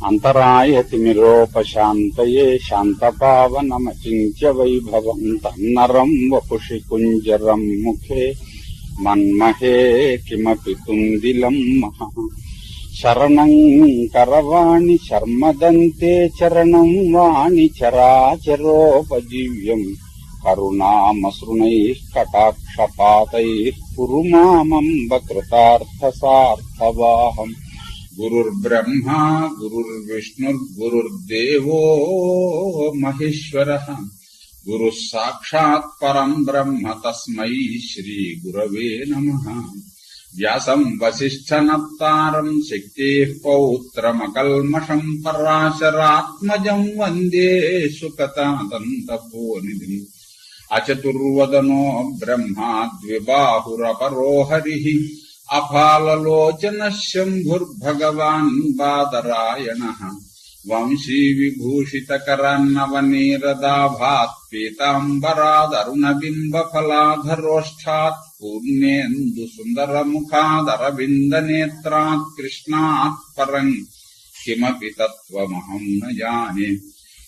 అంతరాయతిమిరోపశాంతయే శాంతపావనమచింత్య వైభవం తన్నరం వపుషి కుంజరం ముఖే మన్మహే కిమపి తుందిలం మహా. శరణం కరవాణి శర్మదంతే చరణం వాణి చరాచరోపజీవ్యం కరుణామసృణైః కటాక్షపాతైః కురు మామంబ కృతార్థసార్థవాహం. గురుర్బ్రహ్మా గురుర్విష్ణుర్గురుర్దేవో మహేశ్వరః గురుః సాక్షాత్ పరం బ్రహ్మ తస్మై శ్రీ గురవే నమః. వ్యాసం వసిష్ఠనప్తారం శక్తేః పౌత్రమకల్మషం పరాశరాత్మజం వందే సుకతాదంతపోనిధిం. అచతుర్వదనో బ్రహ్మా ద్విబాహురపరో హరిః అఫాలలోచన శంభుర్భగవాన్ బాదరాయణః. వంశీ విభూషితకరన్నవనీరదాభాత్ పీతాంబరాదరుణబింబఫలాధరోష్ఠాత్ పూర్ణేందు సుందరముఖాదరవిందనేత్రాత్ కృష్ణాత్ పరం కిమపి తత్వమహం న జానే.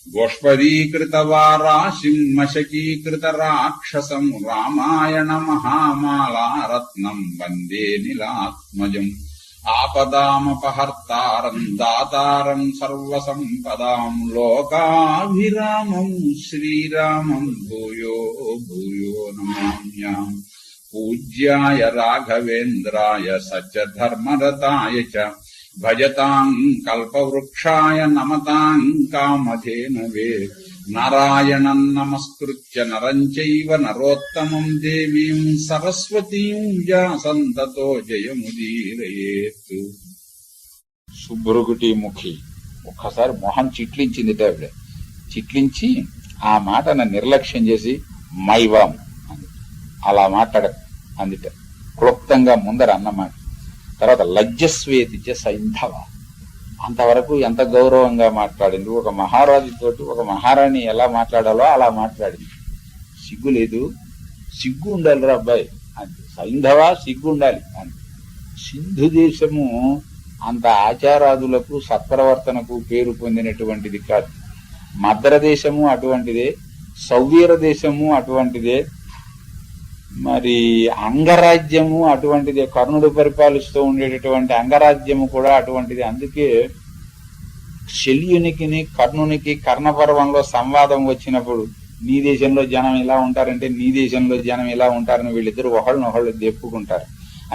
గోష్పదీకృతవారాశిం మశకీకృతరాక్షసం రామాయణ మహామాలారత్నం వందే నీలాత్మజం. ఆపదామపహర్తారం దాతారం సర్వసంపదాం లోకాభిరామం శ్రీరామం భూయో భూయో నమామ్యాం. పూజ్యాయ రాఘవేంద్రాయ సత్యధర్మరతాయ చ భజతాం కల్పవృక్షాయ నమతాం కామధేనవే. నారాయణం నమస్కృత్య నరం చైవ నరోత్తమం దేవీం సరస్వతీం వ్యాసం తతో జయముదీరయేత్. శుభ్రుగుటి ముఖి ఒక్కసారి మొహం చిట్లించిందిట. ఆవిడ చిట్లించి ఆ మాటను నిర్లక్ష్యం చేసి మైవాం అంది. అలా మాట్లాడ అందిట క్లుప్తంగా ముందర అన్నమాట. తర్వాత లజ్జస్వేతిచ సైంధవ, అంతవరకు ఎంత గౌరవంగా మాట్లాడింది. ఒక మహారాజుతోటి ఒక మహారాణి ఎలా మాట్లాడాలో అలా మాట్లాడింది. సిగ్గు లేదు, సిగ్గు ఉండాలిరా అబ్బాయి అంతే. సైంధవ సిగ్గు ఉండాలి అంతే. సింధు దేశము అంత ఆచారాదులకు సత్ప్రవర్తనకు పేరు పొందినటువంటిది కాదు. మద్ర దేశము అటువంటిదే, సౌవీర దేశము అటువంటిదే, మరి అంగరాజ్యము అటువంటిదే. కర్ణుడు పరిపాలిస్తూ ఉండేటటువంటి అంగరాజ్యము కూడా అటువంటిది. అందుకే శల్యునికి కర్ణునికి కర్ణపర్వంలో సంవాదం వచ్చినప్పుడు నీ దేశంలో జనం ఇలా ఉంటారంటే నీ దేశంలో జనం ఇలా ఉంటారని వీళ్ళిద్దరు ఒకళ్ళనొకళ్ళు దెప్పుకుంటారు.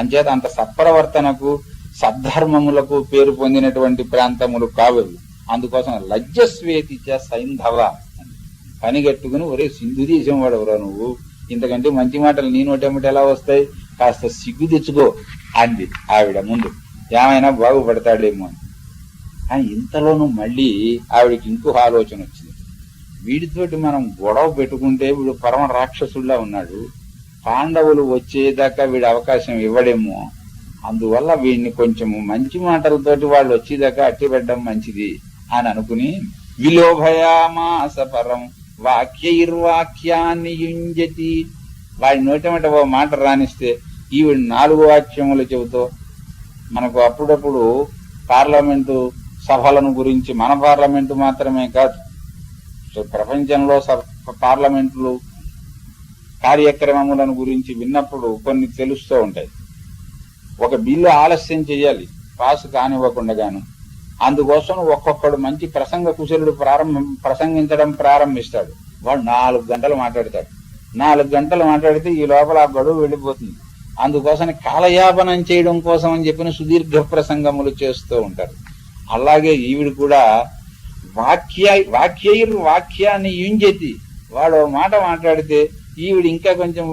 అంచేత అంత సత్ప్రవర్తనకు సద్ధర్మములకు పేరు పొందినటువంటి ప్రాంతములు కావవి. అందుకోసం లజ్జస్వేతిచ సైంధవ పనిగట్టుకుని ఒరే సింధు దేశం వాడెవరా నువ్వు, ఇంతకంటే మంచి మాటలు నీ నోటెమ్మటి ఎలా వస్తాయి, కాస్త సిగ్గు తెచ్చుకో అంది ఆవిడ ముందు. ఏమైనా బాగుపడతాడేమో అని. కానీ ఇంతలోనూ మళ్ళీ ఆవిడకి ఇంకో ఆలోచన వచ్చింది. వీడితోటి మనం గొడవ పెట్టుకుంటే వీడు పరమ రాక్షసుల్లా ఉన్నాడు, పాండవులు వచ్చేదాకా వీడి అవకాశం ఇవ్వడేమో, అందువల్ల వీడిని కొంచెము మంచి మాటలతోటి వాళ్ళు వచ్చేదాకా అట్టి పెట్టడం మంచిది అని అనుకుని విలోభయామాస పరం వాక్యైర్వాక్యాన్ని యుంజతి. వాడి నోటమట ఓ మాట రానిస్తే ఈవిడ 4 వాక్యములు చెబుతూ మనకు అప్పుడప్పుడు పార్లమెంటు సభలను గురించి, మన పార్లమెంటు మాత్రమే కాదు ప్రపంచంలో పార్లమెంట్లు కార్యక్రమములను గురించి విన్నప్పుడు కొన్ని తెలుస్తూ ఉంటాయి. ఒక బిల్లు ఆలస్యం చేయాలి పాసు కానివ్వకుండాను, అందుకోసం ఒక్కొక్కడు మంచి ప్రసంగ కుశలుడు ప్రసంగించడం ప్రారంభిస్తాడు. వాడు 4 గంటలు మాట్లాడతాడు. 4 గంటలు మాట్లాడితే ఈ లోపల ఆ గడువు వెళ్ళిపోతుంది. అందుకోసం కాలయాపనం చేయడం కోసం అని చెప్పిన సుదీర్ఘ ప్రసంగములు చేస్తూ ఉంటారు. అలాగే ఈవిడ కూడా వాక్యాన్ని యుంజతి, వాడు మాట మాట్లాడితే ఈవిడ ఇంకా కొంచెం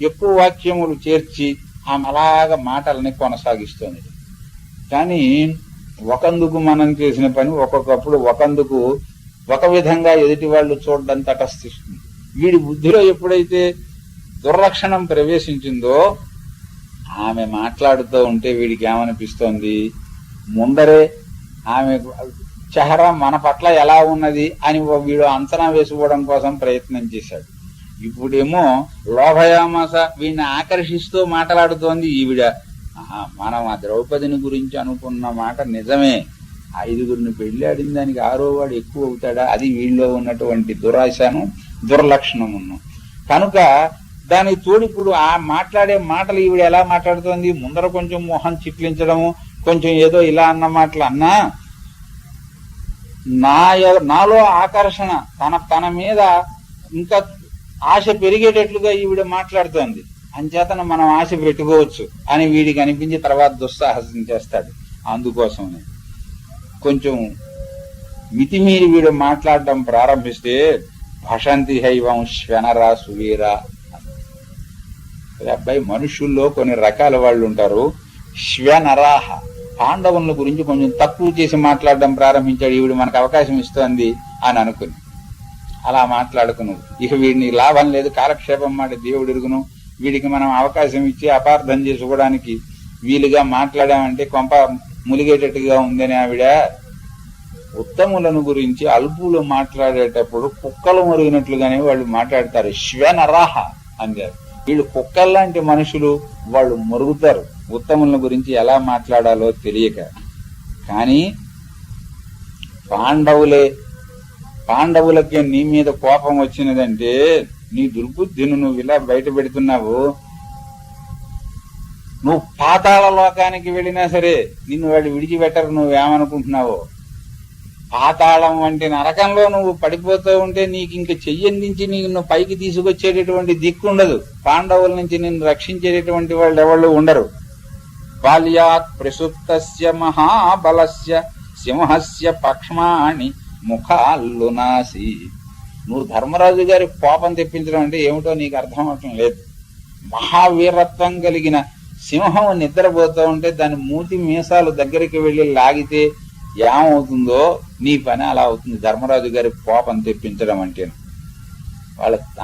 ఎక్కువ వాక్యములు చేర్చి ఆమె అలాగా మాటలని కొనసాగిస్తుంది. కానీ ఒకందుకు మనం చేసిన పని ఒక్కొక్కప్పుడు ఒకందుకు ఒక విధంగా ఎదుటి వాళ్ళు చూడడం తటస్థిస్తుంది. వీడి బుద్ధిలో ఎప్పుడైతే దుర్లక్షణం ప్రవేశించిందో ఆమె మాట్లాడుతూ ఉంటే వీడికి ఏమనిపిస్తోంది, ముందరే ఆమె చెహరా మన పట్ల ఎలా ఉన్నది అని వీడు అంచనా వేసుకోవడం కోసం ప్రయత్నం చేశాడు. ఇప్పుడేమో లోభయామాస వీడిని ఆకర్షిస్తూ మాట్లాడుతోంది ఈవిడ. మనం ఆ ద్రౌపదిని గురించి అనుకున్న మాట నిజమే, ఐదుగురిని పెళ్ళాడిన దానికి ఆరో వాడు ఎక్కువ అవుతాడా? అది వీళ్ళలో ఉన్నటువంటి దురాశను దుర్లక్షణమును. కనుక దానికి తోడు ఇప్పుడు ఆ మాట్లాడే మాటలు ఈవిడ ఎలా మాట్లాడుతోంది, ముందర కొంచెం మొహం చిట్లించడము, కొంచెం ఏదో ఇలా అన్న మాటలు అన్నా నాలో ఆకర్షణ తన మీద ఇంకా ఆశ పెరిగేటట్లుగా ఈవిడ మాట్లాడుతోంది, అంచేతన మనం ఆశ పెట్టుకోవచ్చు అని వీడికి అనిపించి తర్వాత దుస్సాహసం చేస్తాడు. అందుకోసమే కొంచెం మితిమీరి వీడు మాట్లాడడం ప్రారంభిస్తే భషంతి హైవం శ్వనరా సువీరా. అబ్బాయి, మనుషుల్లో కొన్ని రకాల వాళ్ళు ఉంటారు. శ్వనరాహ, పాండవుల గురించి కొంచెం తక్కువ చేసి మాట్లాడడం ప్రారంభించాడు. ఈవిడ మనకు అవకాశం ఇస్తోంది అని అనుకుని అలా మాట్లాడుకును. ఇక వీడిని లాభం లేదు, కాలక్షేపం మాట దేవుడు ఎరుగును, వీడికి మనం అవకాశం ఇచ్చి అపార్థం చేసుకోవడానికి వీలుగా మాట్లాడామంటే కొంప ములిగేటట్టుగా ఉందని ఆవిడ ఉత్తములను గురించి అల్పులు మాట్లాడేటప్పుడు కుక్కలు మురిగినట్లుగానే వాళ్ళు మాట్లాడతారు. శ్వనరాహ అంటారు. వీళ్ళు కుక్కల్లాంటి మనుషులు, వాళ్ళు మురుగుతారు ఉత్తముల గురించి ఎలా మాట్లాడాలో తెలియక. కానీ పాండవులకి నీ మీద కోపం వచ్చినదంటే నీ దుర్బుద్ధిని నువ్వు ఇలా బయట పెడుతున్నావు. నువ్వు పాతాళ లోకానికి వెళ్ళినా సరే నిన్ను వాళ్ళు విడిచిపెట్టరు. నువ్వేమనుకుంటున్నావో పాతాళం వంటి నరకంలో నువ్వు పడిపోతూ ఉంటే నీకు ఇంక చెయ్యందించి నిన్ను పైకి తీసుకొచ్చేటటువంటి దిక్కుండదు. పాండవుల నుంచి నిన్ను రక్షించేటటువంటి వాళ్ళు ఎవళ్ళు ఉండరు. బాల్యాత్ ప్రసుప్తస్య మహాబలస్య సింహస్య పక్ష్మాణి ముఖాల్లునాసి. నువ్వు ధర్మరాజు గారి కోపం తెప్పించడం అంటే ఏమిటో నీకు అర్థం అవటం లేదు. మహావీరత్వం కలిగిన సింహం నిద్రపోతూ ఉంటే దాని మూతి మీసాలు దగ్గరికి వెళ్లి లాగితే ఏమవుతుందో నీ పని అలా అవుతుంది. ధర్మరాజు గారి కోపం తెప్పించడం అంటే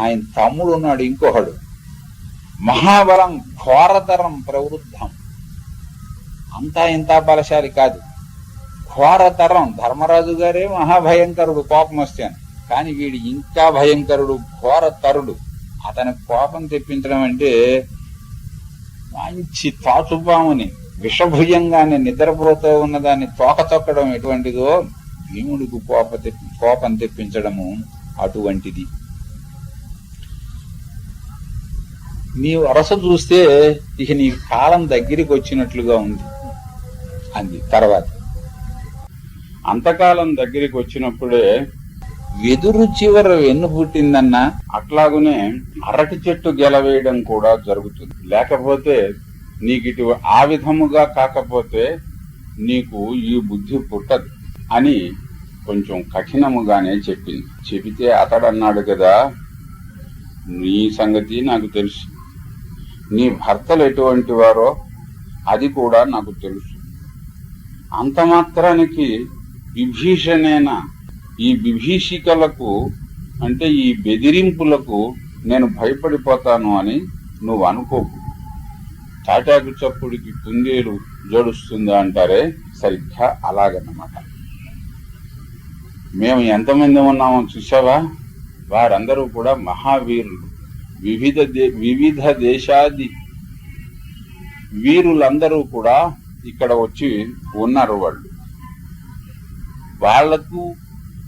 ఆయన తమ్ముడు ఉన్నాడు ఇంకొకడు, మహాబలం ఘోరతరం ప్రవృద్ధం, అంతా ఇంత బలశాలి కాదు, ఘోరతరం. ధర్మరాజు గారే మహాభయంకరుడు కోపం వస్తాను, కానీ వీడు ఇంకా భయంకరుడు, ఘోరతరుడు. అతని కోపం తెప్పించడం అంటే మంచి తాచుపాముని విషభుజంగానే నిద్రపోతూ ఉన్నదాన్ని తోక తొక్కడం ఎటువంటిదో భీముడికి కోపం తెప్పించడము అటువంటిది. నీ వరస చూస్తే ఇక నీ కాలం దగ్గరికి వచ్చినట్లుగా ఉంది అంది. తర్వాత అంతకాలం దగ్గరికి వచ్చినప్పుడే వెదురు చివర వెన్ను పుట్టిందన్నా అట్లాగునే అరటి చెట్టు గెలవేయడం కూడా జరుగుతుంది. లేకపోతే నీకిటు ఆ విధముగా కాకపోతే నీకు ఈ బుద్ధి పుట్టదు అని కొంచెం కఠినముగానే చెప్పింది. చెబితే అతడన్నాడు కదా, నీ సంగతి నాకు తెలుసు, నీ భర్తలు ఎటువంటి వారో అది కూడా నాకు తెలుసు. అంత మాత్రానికి విభీషణేన ఈ విభీషికలకు అంటే ఈ బెదిరింపులకు నేను భయపడిపోతాను అని నువ్వు అనుకోకు. తాటాకు చప్పుడికి కుందేలు జోడుస్తుందా అంటారే, సరిగ్గా అలాగన్నమాట. మేము ఎంతమంది ఉన్నామో చూసావా, వారందరూ కూడా మహావీరులు. వివిధ దేశాది వీరులందరూ కూడా ఇక్కడ వచ్చి ఉన్నారు. వాళ్లకు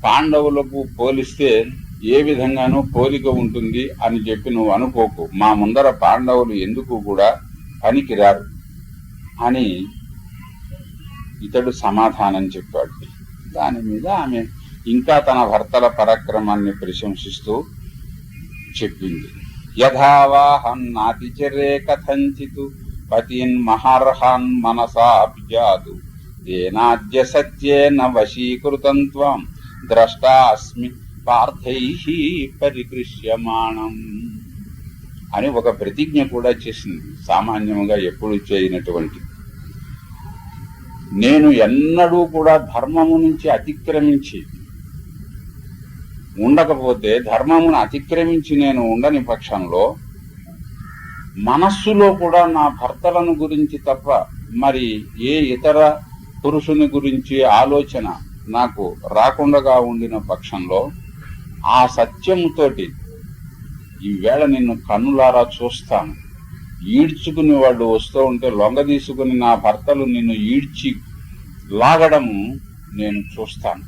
పాండవులకు పోలిస్తే ఏ విధంగానూ పోలిక ఉంటుంది అని చెప్పి నువ్వు అనుకోకు. మా ముందర పాండవులు ఎందుకు కూడా పనికిరారు అని ఇతడు సమాధానం చెప్పాడు. దాని మీద ఆమె ఇంకా తన భర్తల పరాక్రమాన్ని ప్రశంసిస్తూ చెప్పింది. యథావాహం నాతిచరే కథంచితు పతిన్ మహార్హాన్ మనసాభిజాదు తేనాద్య సత్యేన వశీకృతం త్వం ద్రష్టాస్మి పార్థైః పరికృష్యమాణం అని ఒక ప్రతిజ్ఞ కూడా చేసింది. సామాన్యంగా ఎప్పుడు చేయనటువంటి. నేను ఎన్నడూ కూడా ధర్మము నుంచి అతిక్రమించి ఉండకపోతే, ధర్మమును అతిక్రమించి నేను ఉండని పక్షంలో మనస్సులో కూడా నా భర్తలను గురించి తప్ప మరి ఏ ఇతర పురుషుని గురించి ఆలోచన నాకు రాకుండా ఉండిన పక్షంలో ఆ సత్యముతోటి ఈవేళ నిన్ను కన్నులారా చూస్తాను. ఈడ్చుకుని వాళ్ళు వస్తూ ఉంటే లొంగ తీసుకుని నా భర్తలు నిన్ను ఈడ్చి లాగడము నేను చూస్తాను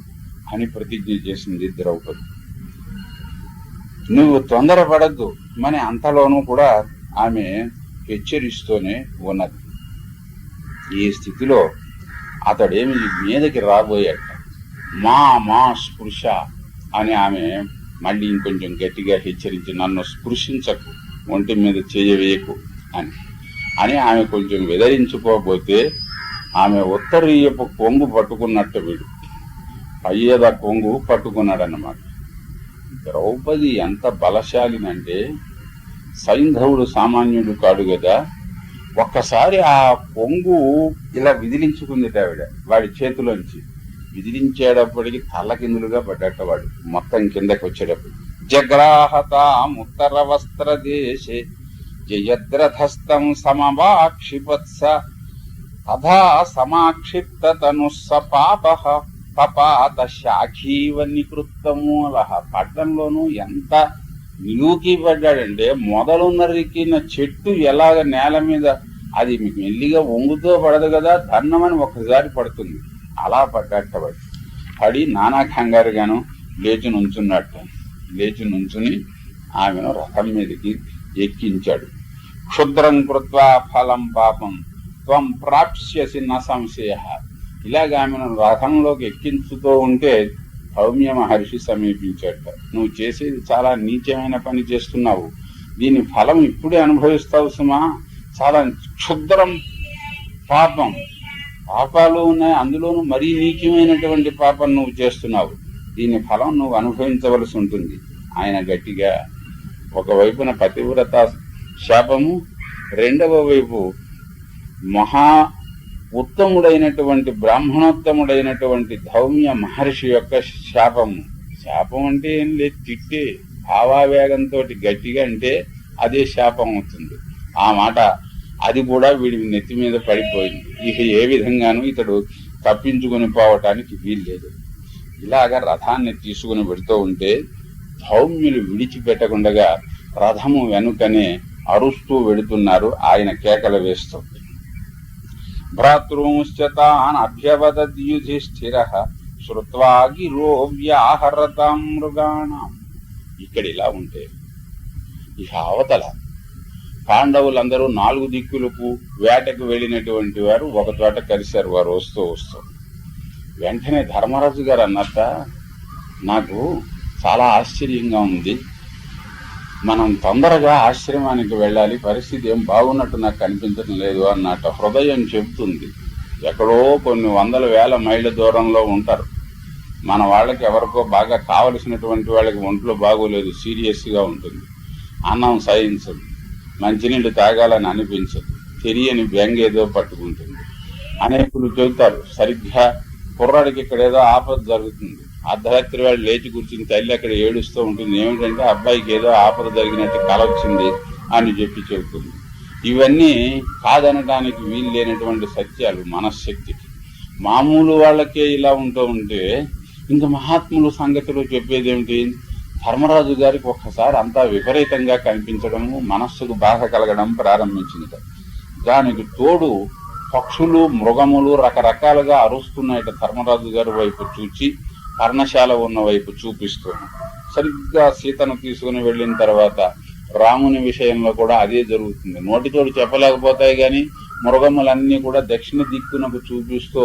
అని ప్రతిజ్ఞ చేసింది ద్రౌపది. నువ్వు తొందరపడద్దు అని అంతలోనూ కూడా ఆమె హెచ్చరిస్తూనే ఉన్నది. ఈ స్థితిలో అతడేమి మీదకి రాబోయాట. మా స్పృశ అని ఆమె మళ్ళీ ఇంకొంచెం గట్టిగా హెచ్చరించి, నన్ను స్పృశించకు, ఒంటి మీద చేయవేయకు అని ఆమె కొంచెం వెదరించుకోబోతే ఆమె ఉత్తరీయపు కొంగు పట్టుకున్నట్టు వీడు అయ్యేద కొంగు పట్టుకున్నాడన్నమాట. ద్రౌపది ఎంత బలశాలినంటే సైంధవుడు సామాన్యుడు కాడు కదా. ఒక్కసారి ఆ కొంగు ఇలా విదిలించుకుంది ఆవిడ వాడి చేతిలోంచి. విదిలించేటప్పటికి తల్లకిందులుగా పడ్డట వాడు, మొత్తం కిందకి వచ్చేటప్పుడు. జగ్రాహతాముత్తర వస్త్ర దేశే జయద్రథస్థం సమవాక్షిపత్స తథా సమాక్షిప్త తనుస్స పాపః పపాత శాఖీవ నికృత్తమూల. పడ్డంలోనూ ఎంత నిలువుకి పడ్డాడంటే మొదలు నరికిన చెట్టు ఎలాగ నేల మీద అది మెల్లిగా వంగుతో పడదు కదా, దన్నమని ఒక్కసారి పడుతుంది, అలా పడ్డట్టవాడు. పడి నానా కంగారుగాను లేచి నుంచున్నట్టు. లేచి నుంచుని ఆమెను రథం మీదకి ఎక్కించాడు. క్షుద్రం కృత్వా ఫలం పాపం త్వం ప్రాప్స్యసి న సంశయ. ఇలాగ ఆమెను రథంలోకి ఎక్కించుతూ ఉంటే సౌమ్య మహర్షి సమీపించాట. నువ్వు చేసేది చాలా నీచమైన పని చేస్తున్నావు, దీని ఫలం ఇప్పుడే అనుభవిస్తావు సుమా. చాలా క్షుద్రం పాపం, పాపాలు ఉన్నాయి, అందులోనూ మరీ నీచమైనటువంటి పాపం నువ్వు చేస్తున్నావు, దీని ఫలం నువ్వు అనుభవించవలసి ఉంటుంది. ఆయన గట్టిగా ఒకవైపున పతివ్రత శాపము, రెండవ వైపు మహా ఉత్తముడైనటువంటి బ్రాహ్మణోత్తముడైనటువంటి ధౌమ్య మహర్షి యొక్క శాపము. శాపం అంటే ఏం లేదు, తిట్టే భావావేగంతో గట్టిగా అంటే అదే శాపం అవుతుంది. ఆ మాట అది కూడా వీడి నెత్తి మీద పడిపోయింది. ఇక ఏ విధంగానూ ఇతడు తప్పించుకుని పోవటానికి వీల్లేదు. ఇలాగా రథాన్ని తీసుకుని పెడుతూ ఉంటే ధౌమ్యులు విడిచిపెట్టకుండా రథము వెనుకనే అరుస్తూ వెడుతున్నారు, ఆయన కేకలు వేస్తూ. భ్రాతృంశ్చతాన్ అభ్యవదద్యుధిష్ఠిరః శ్రుత్వా గిరో వ్యాహరతాం మృగాణాం. ఇక్కడ ఇలా ఉంటే ఇక అవతల పాండవులందరూ 4 దిక్కులకు వేటకు వెళ్ళినటువంటి వారు ఒక చోట కలిశారు. వారు వస్తూ వెంటనే ధర్మరాజు గారు అన్నట్ట, నాకు చాలా ఆశ్చర్యంగా ఉంది, మనం తొందరగా ఆశ్రమానికి వెళ్ళాలి, పరిస్థితి ఏం బాగున్నట్టు నాకు కనిపించడం లేదు అన్నట్టు హృదయం చెబుతుంది. ఎక్కడో కొన్ని 100,000 మైళ్ళ దూరంలో ఉంటారు మన వాళ్ళకి. ఎవరికో బాగా కావలసినటువంటి వాళ్ళకి ఒంట్లో బాగోలేదు, సీరియస్ గా ఉంటుంది, అన్నం సహించదు, మంచినీళ్ళు తాగాలని అనిపించదు, తెలియని బెంగేదో పట్టుకుంటుంది. అనేకులు చెబుతారు, సరిగ్గా కుర్రాడికి ఇక్కడ ఏదో ఆపద జరుగుతుంది, అర్ధరాత్రి వాళ్ళు లేచి కూర్చుని తల్లి అక్కడ ఏడుస్తూ ఉంటుంది, ఏమిటంటే అబ్బాయికి ఏదో ఆపద జరిగినట్టు కల వచ్చింది అని చెబుతుంది. ఇవన్నీ కాదనడానికి వీలు లేనటువంటి సత్యాలు మనశ్శక్తికి. మామూలు వాళ్ళకే ఇలా ఉంటూ ఉంటే ఇంక మహాత్ములు సంగతులు చెప్పేదేమిటి? ధర్మరాజు గారికి ఒక్కసారి అంతా విపరీతంగా కనిపించడము, మనస్సుకు బాధ కలగడం ప్రారంభించింది. దానికి తోడు పక్షులు మృగములు రకరకాలుగా అరుస్తున్నాయట. ధర్మరాజు గారి వైపు చూచి పర్ణశాల ఉన్న వైపు చూపిస్తున్నాం. సరిగ్గా సీతను తీసుకుని వెళ్ళిన తర్వాత రాముని విషయంలో కూడా అదే జరుగుతుంది. నోటితోడు చెప్పలేకపోతాయి గాని మృగములన్నీ కూడా దక్షిణ దిక్కునకు చూపిస్తూ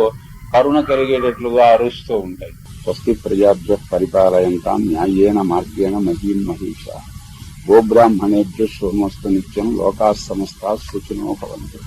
కరుణ కలిగేటట్లుగా అరుస్తూ ఉంటాయి. స్వస్తి ప్రజాభ్యః పరిపాలయంతాం న్యాయేన మార్గేణ మహీం మహీషాః. గోబ్రాహ్మణేభ్యః శుభమస్తు నిత్యం. లోకాః సమస్తాః సుఖినో భవంతు.